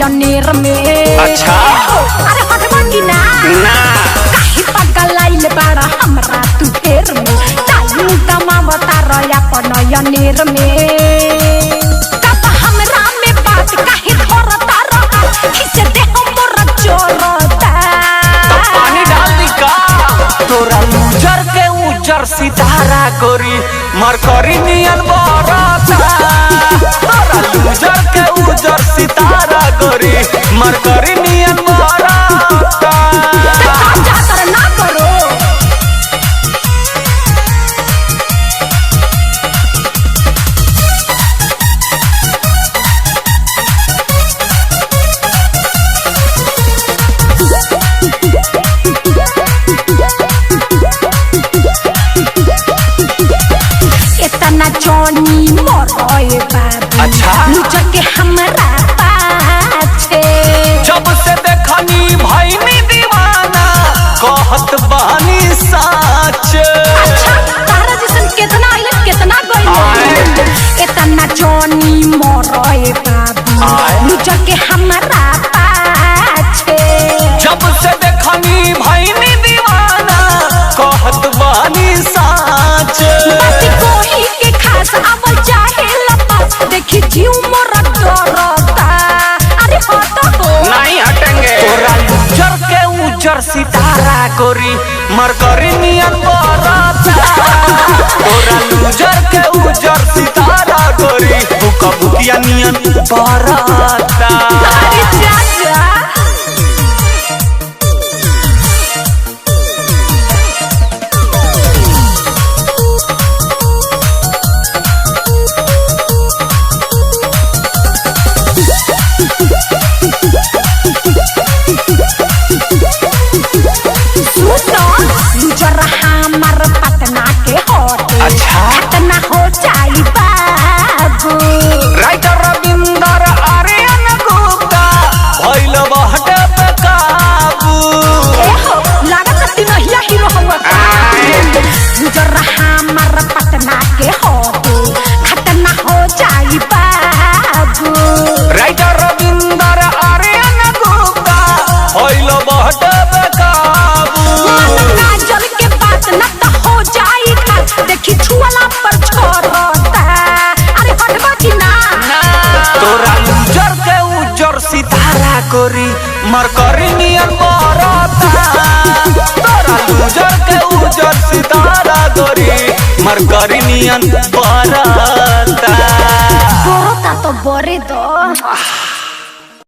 नयनेर में। अच्छा अरे हटबा की ना काहे पागल आइल बाड़ा हमरा तू फेर में। टाइम गमावता रया अपन नयनेर में। कब हमरा में बात काहे धरता रहा खिसे दे हमर चोरता। पानी डाल दी का तोरा लूजर के उजर सितारा गोरी मरकरी नियन बरता। तोरा लूजर के उजर सितारा गोरी मरकरी नियन बरता। जातर ना करो इतना जोनी मोरोए बाबू। अच्छा लूचर के हमरा पाछे जब से देखनी भईनी दीवाना कहत बानी साच। अच्छा तारा जैसन कितना आइल कितना गइल। इतना जोनी मोरोए बाबू। लूचर के हमरा पाछे जब से देखनी भईनी दीवाना कहत बानी साच। बाती कोही के खास आवल चाहे लपास देखी जीव मोरा डरता। अरे हट हो नहीं हटेंगे तोरा लूजर के उजर सितारा गोरी मरकरी नियन बरता। तोरा लूजर के उजर सितारा गोरी बुका बुकिया नियन बरता। अरे जा जा लूजर हमर पटना के होते। अच्छा पटना हो जाई बाबू। राइटर रविंदर आर्यन गुप्ता भइल बहटे पे काबू। ए हो लागत तिनहिया हीरो हुआ का। लूजर हमर पटना के होते। पटना हो जाई बाबू। राइटर रविंदर आर्यन गुप्ता भइल बहटे पे काबू। काजल के बात न त हो जाई खा देखी छुअला पर छोड़ता। अरे हटबा की ना तोरा लूजर के उजर सितारा गोरी मरकरी नियन बरता। तोरा लूजर के उजर सितारा गोरी मरकरी नियन बरता। बरता तो बरे दो।